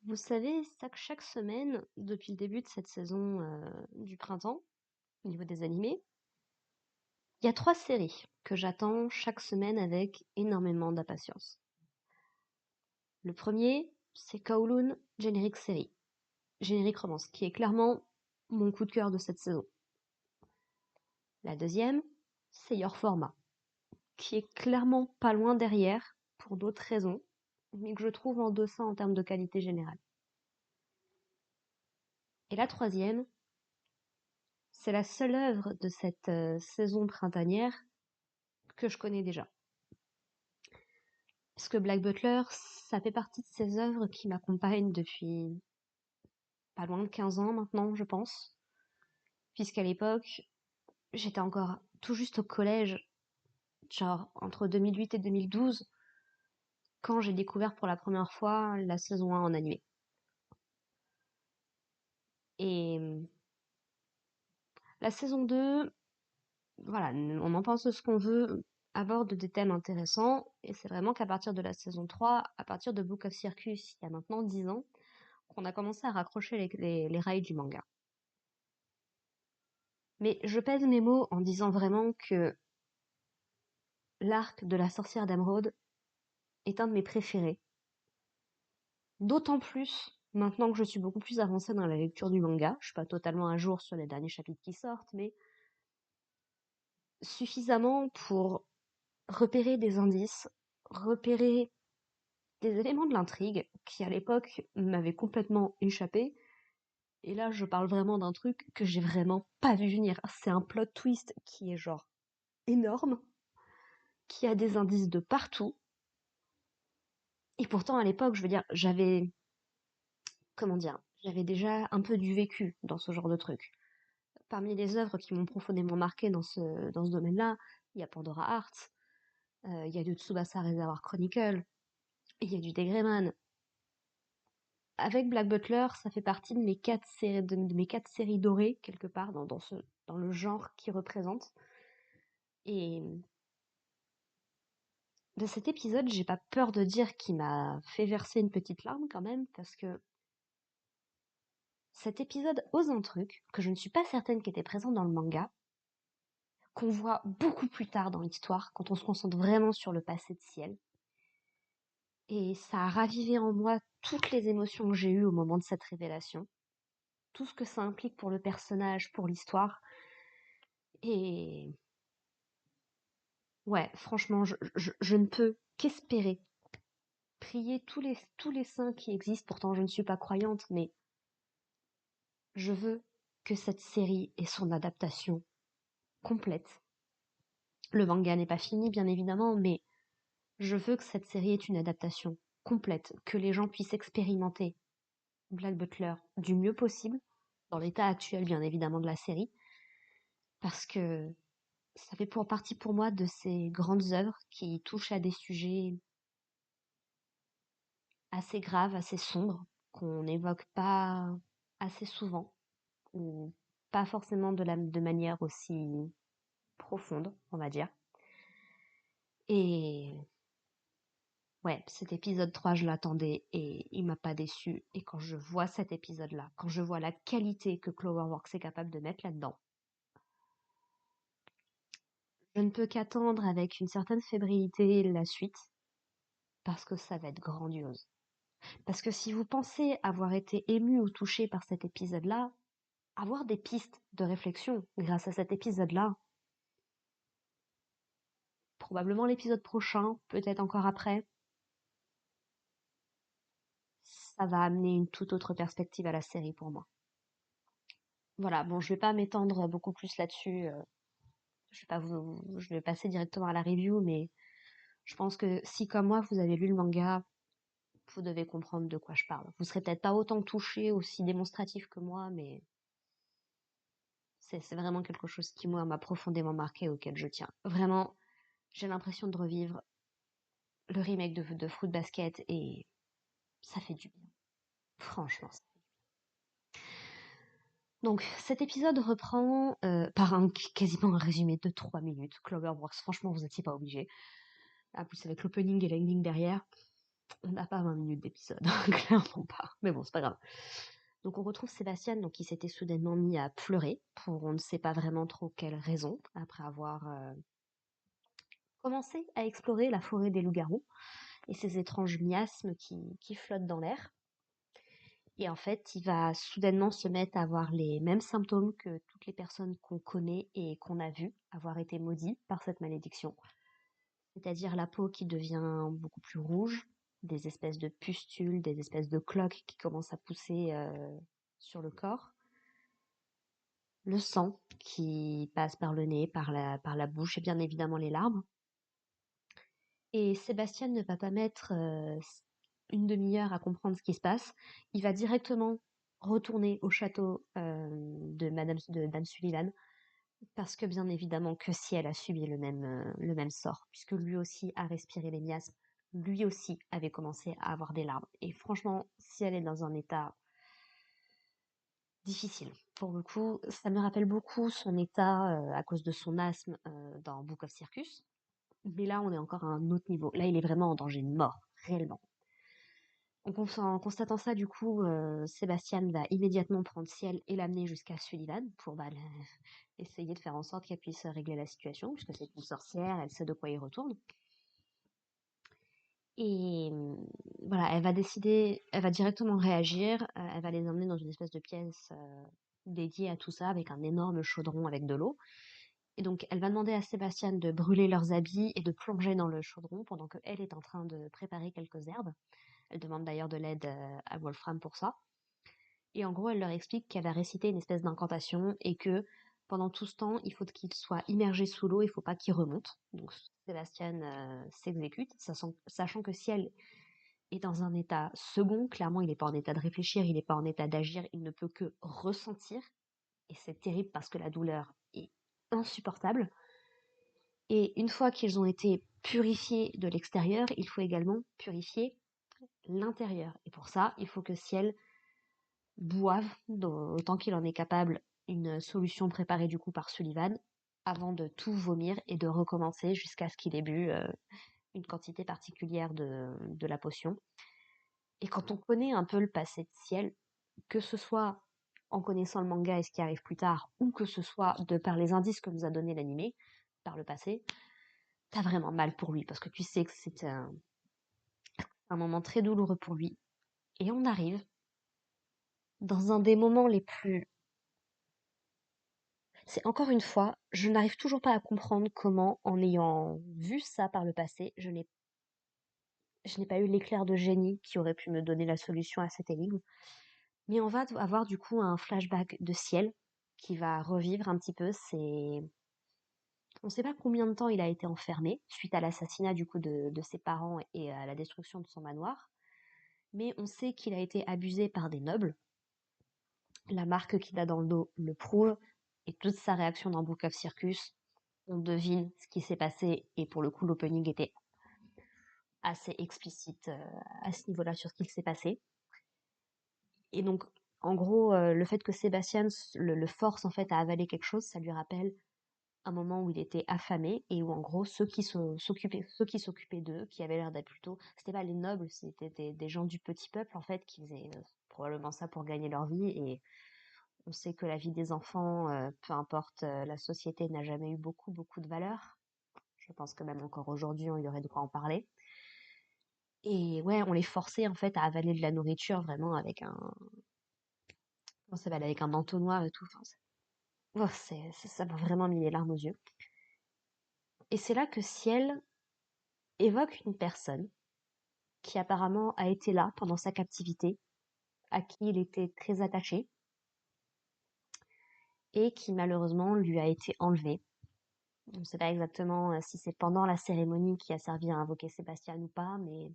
Vous savez, chaque semaine, depuis le début de cette saison du printemps, au niveau des animés, il y a 3 séries que j'attends chaque semaine avec énormément d'impatience. Le premier, c'est Kowloon Générique Série, Générique Romance, qui est clairement mon coup de cœur de cette saison. La deuxième, c'est Your Format, qui est clairement pas loin derrière, pour d'autres raisons, mais que je trouve en deçà en termes de qualité générale. Et la troisième, c'est la seule œuvre de cette saison printanière que je connais déjà. Parce que Black Butler, ça fait partie de ces œuvres qui m'accompagnent depuis pas loin de 15 ans maintenant, je pense. Puisqu'à l'époque, j'étais encore tout juste au collège, genre entre 2008 et 2012, quand j'ai découvert pour la première fois la saison 1 en animé. Et la saison 2, voilà, on en pense ce qu'on veut, aborde des thèmes intéressants, et c'est vraiment qu'à partir de la saison 3, à partir de Book of Circus, il y a maintenant 10 ans, qu'on a commencé à raccrocher les rails du manga. Mais je pèse mes mots en disant vraiment que l'arc de la sorcière d'Emeraude est un de mes préférés. D'autant plus maintenant que je suis beaucoup plus avancée dans la lecture du manga. Je suis pas totalement à jour sur les derniers chapitres qui sortent, mais suffisamment pour repérer des indices, repérer des éléments de l'intrigue qui à l'époque m'avaient complètement échappé. Et là, je parle vraiment d'un truc que j'ai vraiment pas vu venir. C'est un plot twist qui est genre énorme, qui a des indices de partout. Et pourtant, à l'époque, je veux dire, comment dire, j'avais déjà un peu du vécu dans ce genre de truc. Parmi les œuvres qui m'ont profondément marqué dans ce domaine-là, il y a Pandora Hearts, il y a du Tsubasa Reservoir Chronicle, et il y a du Degreman. Avec Black Butler, ça fait partie de mes 4 séries dorées, quelque part, dans le genre qu'il représente. Et de cet épisode, j'ai pas peur de dire qu'il m'a fait verser une petite larme quand même, parce que cet épisode ose un truc que je ne suis pas certaine qu'il était présent dans le manga, qu'on voit beaucoup plus tard dans l'histoire, quand on se concentre vraiment sur le passé de Ciel. Et ça a ravivé en moi toutes les émotions que j'ai eues au moment de cette révélation, tout ce que ça implique pour le personnage, pour l'histoire. Et ouais, franchement, je ne peux qu'espérer, prier tous les saints qui existent, pourtant je ne suis pas croyante, mais je veux que cette série ait son adaptation complète. Le manga n'est pas fini, bien évidemment, mais je veux que cette série ait une adaptation complète, que les gens puissent expérimenter Black Butler du mieux possible, dans l'état actuel bien évidemment de la série, parce que ça fait pour partie pour moi de ces grandes œuvres qui touchent à des sujets assez graves, assez sombres, qu'on n'évoque pas assez souvent, ou pas forcément de manière aussi profonde, on va dire. Et ouais, cet épisode 3 je l'attendais et il m'a pas déçu. Et quand je vois cet épisode-là, quand je vois la qualité que Cloverworks est capable de mettre là-dedans, je ne peux qu'attendre avec une certaine fébrilité la suite, parce que ça va être grandiose. Parce que si vous pensez avoir été ému ou touché par cet épisode-là, avoir des pistes de réflexion grâce à cet épisode-là, probablement l'épisode prochain, peut-être encore après, ça va amener une toute autre perspective à la série pour moi. Voilà, bon, je vais pas m'étendre beaucoup plus là-dessus. Je vais passer directement à la review, mais je pense que si comme moi vous avez lu le manga, vous devez comprendre de quoi je parle. Vous serez peut-être pas autant touché, aussi démonstratif que moi, mais c'est vraiment quelque chose qui moi m'a profondément marqué, auquel je tiens. Vraiment, j'ai l'impression de revivre le remake de Fruit Basket et ça fait du bien. Franchement. Donc cet épisode reprend par quasiment un résumé de 3 minutes. Cloverworks, franchement vous n'étiez pas obligés. Ah, plus avec l'opening et l'ending derrière. On n'a pas 20 minutes d'épisode, clairement pas. Mais bon, c'est pas grave. Donc on retrouve Sébastien, donc qui s'était soudainement mis à pleurer pour on ne sait pas vraiment trop quelle raison, après avoir commencé à explorer la forêt des loups-garous et ces étranges miasmes qui flottent dans l'air. Et en fait, il va soudainement se mettre à avoir les mêmes symptômes que toutes les personnes qu'on connaît et qu'on a vues avoir été maudites par cette malédiction. C'est-à-dire la peau qui devient beaucoup plus rouge, des espèces de pustules, des espèces de cloques qui commencent à pousser sur le corps, le sang qui passe par le nez, par la bouche et bien évidemment les larmes. Et Sébastien ne va pas mettre une demi-heure à comprendre ce qui se passe. Il va directement retourner au château de Dame Sullivan parce que bien évidemment que si elle a subi le même sort, puisque lui aussi a respiré les miasmes, lui aussi avait commencé à avoir des larmes. Et franchement, si elle est dans un état difficile, pour le coup, ça me rappelle beaucoup son état à cause de son asthme dans Book of Circus. Mais là, on est encore à un autre niveau. Là, il est vraiment en danger de mort, réellement. En constatant ça, du coup, Sébastien va immédiatement prendre Ciel et l'amener jusqu'à Sullivan pour essayer de faire en sorte qu'elle puisse régler la situation, puisque c'est une sorcière, elle sait de quoi il retourne. Et voilà, elle va directement réagir, elle va les emmener dans une espèce de pièce dédiée à tout ça, avec un énorme chaudron avec de l'eau. Et donc, elle va demander à Sébastien de brûler leurs habits et de plonger dans le chaudron pendant qu'elle est en train de préparer quelques herbes. Elle demande d'ailleurs de l'aide à Wolfram pour ça. Et en gros, elle leur explique qu'elle va réciter une espèce d'incantation et que pendant tout ce temps, il faut qu'il soit immergé sous l'eau, il ne faut pas qu'il remonte. Donc Sébastien s'exécute, sachant que si elle est dans un état second, clairement, il n'est pas en état de réfléchir, il n'est pas en état d'agir, il ne peut que ressentir. Et c'est terrible parce que la douleur est insupportable. Et une fois qu'ils ont été purifiés de l'extérieur, il faut également purifier l'intérieur. Et pour ça, il faut que Ciel boive, autant qu'il en est capable, une solution préparée du coup par Sullivan, avant de tout vomir et de recommencer jusqu'à ce qu'il ait bu une quantité particulière de la potion. Et quand on connaît un peu le passé de Ciel, que ce soit en connaissant le manga et ce qui arrive plus tard, ou que ce soit de par les indices que nous a donné l'animé par le passé, t'as vraiment mal pour lui, parce que tu sais que c'est un moment très douloureux pour lui. Et on arrive dans un des moments les plus... C'est encore une fois, je n'arrive toujours pas à comprendre comment, en ayant vu ça par le passé, je n'ai pas eu l'éclair de génie qui aurait pu me donner la solution à cette énigme. Mais on va avoir du coup un flashback de Ciel qui va revivre un petit peu ses... On ne sait pas combien de temps il a été enfermé suite à l'assassinat du coup de ses parents et à la destruction de son manoir. Mais on sait qu'il a été abusé par des nobles. La marque qu'il a dans le dos le prouve. Et toute sa réaction dans Book of Circus, on devine ce qui s'est passé. Et pour le coup, l'opening était assez explicite à ce niveau-là sur ce qui s'est passé. Et donc, en gros, le fait que Sébastien le force en fait à avaler quelque chose, ça lui rappelle un moment où il était affamé et où en gros ceux qui s'occupaient d'eux, qui avaient l'air d'être plutôt, c'était pas les nobles, c'était des gens du petit peuple en fait qui faisaient probablement ça pour gagner leur vie. Et on sait que la vie des enfants, peu importe la société, n'a jamais eu beaucoup de valeur. Je pense que même encore aujourd'hui, il y aurait de quoi en parler. Et ouais, on les forçait en fait à avaler de la nourriture vraiment avec comment ça s'appelle, avec un entonnoir et tout. Enfin, ça m'a vraiment mis les larmes aux yeux. Et c'est là que Ciel évoque une personne qui apparemment a été là pendant sa captivité, à qui il était très attaché, et qui malheureusement lui a été enlevée. On ne sait pas exactement si c'est pendant la cérémonie qui a servi à invoquer Sébastien ou pas, mais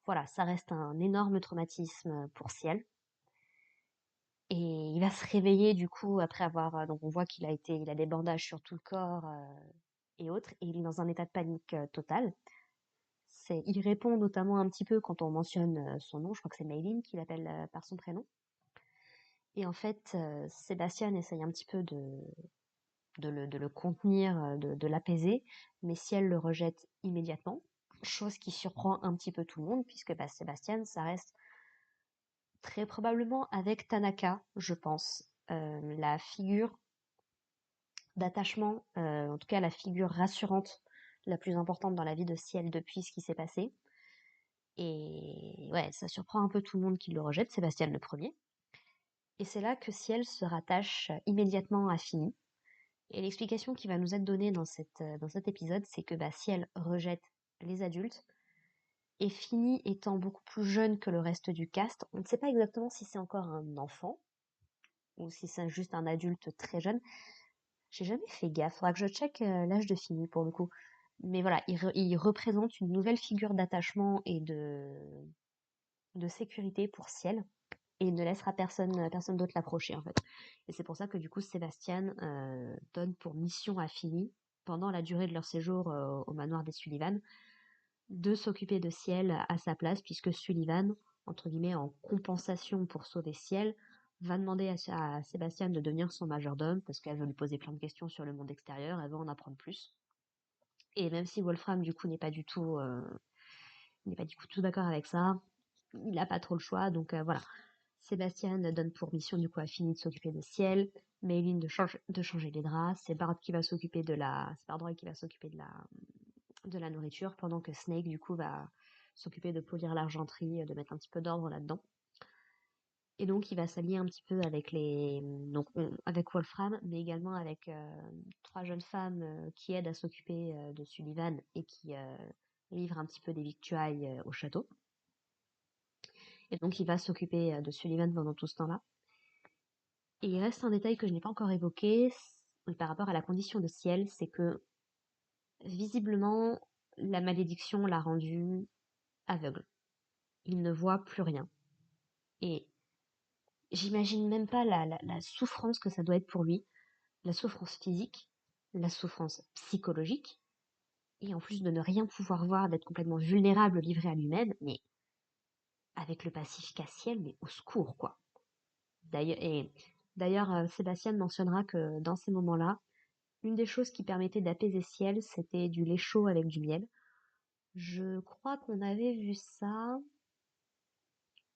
voilà, ça reste un énorme traumatisme pour Ciel. Et il va se réveiller du coup après avoir, donc on voit il a des bandages sur tout le corps et autres, et il est dans un état de panique total. Il répond notamment un petit peu quand on mentionne son nom, je crois que c'est Maylin qui l'appelle par son prénom. Et en fait, Sébastien essaye un petit peu de le contenir, de l'apaiser, mais Ciel le rejette immédiatement. chose qui surprend un petit peu tout le monde, puisque bah, Sébastien, ça reste très probablement avec Tanaka, je pense, la figure d'attachement, en tout cas la figure rassurante la plus importante dans la vie de Ciel depuis ce qui s'est passé. Et ouais, ça surprend un peu tout le monde qui le rejette, Sébastien le premier. Et c'est là que Ciel se rattache immédiatement à Fini. Et l'explication qui va nous être donnée dans cet épisode, c'est que bah, Ciel rejette les adultes, et Fini étant beaucoup plus jeune que le reste du cast, on ne sait pas exactement si c'est encore un enfant, ou si c'est juste un adulte très jeune. J'ai jamais fait gaffe, faudra que je check l'âge de Fini pour le coup. Mais voilà, il représente une nouvelle figure d'attachement et de sécurité pour Ciel, et il ne laissera personne d'autre l'approcher en fait. Et c'est pour ça que du coup Sébastien donne pour mission à Fini, pendant la durée de leur séjour au manoir des Sullivan, de s'occuper de Ciel à sa place, puisque Sullivan, entre guillemets, en compensation pour sauver Ciel, va demander à Sébastien de devenir son majordome, parce qu'elle veut lui poser plein de questions sur le monde extérieur, elle veut en apprendre plus. Et même si Wolfram, du coup, n'est pas du coup tout d'accord avec ça, il n'a pas trop le choix, donc voilà. Sébastien donne pour mission, du coup, à Fini de s'occuper de Ciel, Mayline de changer les draps, c'est Bardroy qui va s'occuper de la nourriture, pendant que Snake, du coup, va s'occuper de polir l'argenterie, de mettre un petit peu d'ordre là-dedans. Et donc, il va s'allier un petit peu avec avec Wolfram, mais également avec trois jeunes femmes qui aident à s'occuper de Sullivan et qui livrent un petit peu des victuailles au château. Et donc, il va s'occuper de Sullivan pendant tout ce temps-là. Et il reste un détail que je n'ai pas encore évoqué par rapport à la condition de Ciel, c'est que visiblement, la malédiction l'a rendu aveugle. Il ne voit plus rien. Et j'imagine même pas la souffrance que ça doit être pour lui, la souffrance physique, la souffrance psychologique, et en plus de ne rien pouvoir voir, d'être complètement vulnérable, livré à lui-même, mais avec le Pacifique à Ciel, mais au secours, quoi. D'ailleurs, Sébastien mentionnera que dans ces moments-là, une des choses qui permettait d'apaiser Ciel, c'était du lait chaud avec du miel. Je crois qu'on avait vu ça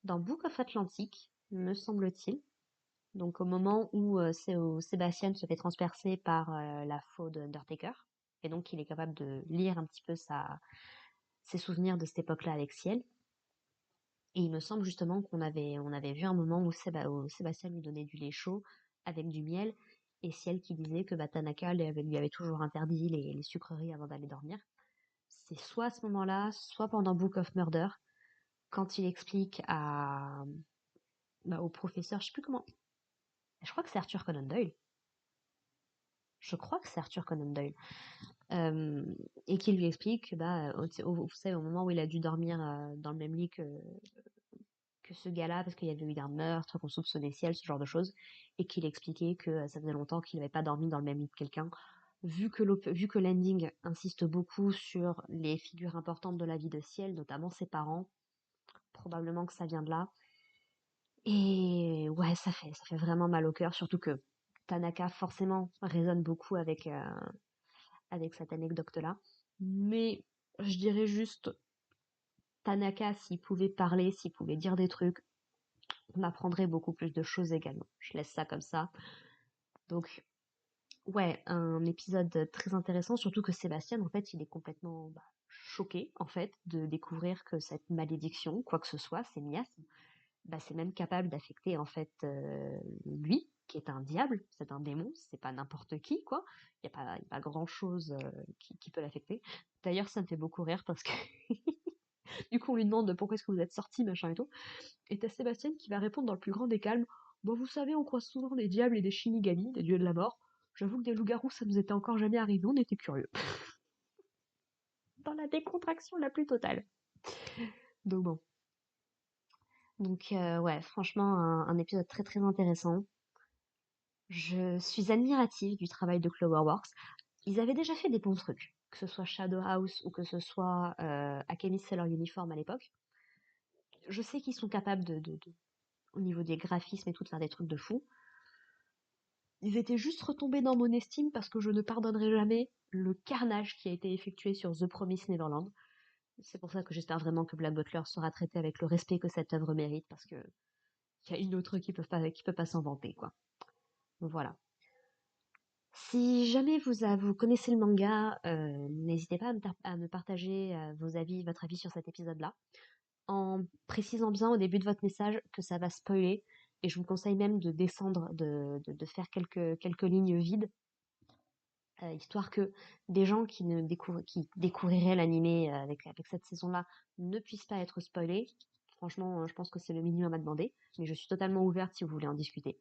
dans Book of Atlantic, me semble-t-il. Donc au moment où Sébastien se fait transpercer par la faux de Undertaker, et donc il est capable de lire un petit peu ses souvenirs de cette époque-là avec Ciel. Et il me semble justement on avait vu un moment où, où Sébastien lui donnait du lait chaud avec du miel, et Ciel qui disait que bah, Tanaka lui avait toujours interdit les sucreries avant d'aller dormir. C'est soit à ce moment-là, soit pendant Book of Murder, quand il explique au professeur, je sais plus comment, je crois que c'est Arthur Conan Doyle. Je crois que c'est Arthur Conan Doyle. Et qui lui explique que, vous savez, au moment où il a dû dormir dans le même lit que ce gars-là, parce qu'il y avait eu un meurtre, qu'on soupçonnait Ciel, ce genre de choses, et qu'il expliquait que ça faisait longtemps qu'il n'avait pas dormi dans le même lit que quelqu'un. Vu que l'ending insiste beaucoup sur les figures importantes de la vie de Ciel, notamment ses parents, probablement que ça vient de là. Et ouais, ça fait vraiment mal au cœur, surtout que Tanaka forcément résonne beaucoup avec cette anecdote-là. Mais je dirais juste, Tanaka, s'il pouvait parler, s'il pouvait dire des trucs, on apprendrait beaucoup plus de choses également. Je laisse ça comme ça. Donc, ouais, un épisode très intéressant, surtout que Sébastien, en fait, il est complètement choqué, en fait, de découvrir que cette malédiction, quoi que ce soit, ces miasmes, c'est même capable d'affecter, en fait, lui, qui est un diable, c'est un démon, c'est pas n'importe qui, quoi. Il n'y a pas grand-chose qui peut l'affecter. D'ailleurs, ça me fait beaucoup rire parce que du coup, on lui demande pourquoi est-ce que vous êtes sorti, machin et tout. Et t'as Sébastien qui va répondre dans le plus grand des calmes. Bon, vous savez, on croise souvent des diables et des shinigami, des dieux de la mort. J'avoue que des loups-garous, ça nous était encore jamais arrivé, on était curieux. Dans la décontraction la plus totale. Donc bon. Donc ouais, franchement, un épisode très très intéressant. Je suis admirative du travail de Cloverworks. Ils avaient déjà fait des bons trucs, que ce soit Shadow House ou que ce soit Alchemist Sailor Uniform à l'époque. Je sais qu'ils sont capables au niveau des graphismes et tout, de faire des trucs de fou. Ils étaient juste retombés dans mon estime parce que je ne pardonnerai jamais le carnage qui a été effectué sur The Promised Neverland. C'est pour ça que j'espère vraiment que Black Butler sera traité avec le respect que cette œuvre mérite, parce que il y a une autre qui peut pas s'en vanter, quoi. Voilà. Si jamais vous connaissez le manga, n'hésitez pas à me partager votre avis sur cet épisode-là, en précisant bien au début de votre message que ça va spoiler, et je vous conseille même de descendre, de faire quelques lignes vides, histoire que des gens qui découvriraient l'animé avec cette saison-là ne puissent pas être spoilés. Franchement, je pense que c'est le minimum à demander, mais je suis totalement ouverte si vous voulez en discuter.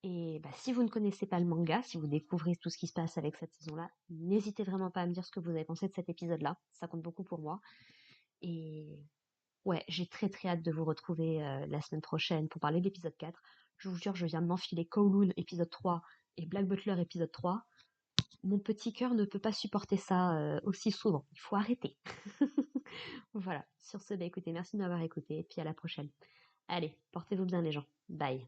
Et bah, si vous ne connaissez pas le manga, si vous découvrez tout ce qui se passe avec cette saison-là, n'hésitez vraiment pas à me dire ce que vous avez pensé de cet épisode-là. Ça compte beaucoup pour moi. Et ouais, j'ai très très hâte de vous retrouver la semaine prochaine pour parler de l'épisode 4. Je vous jure, je viens de m'enfiler Kowloon épisode 3 et Black Butler épisode 3. Mon petit cœur ne peut pas supporter ça aussi souvent. Il faut arrêter. Voilà. Sur ce, bah écoutez, merci de m'avoir écouté et puis à la prochaine. Allez, portez-vous bien les gens. Bye.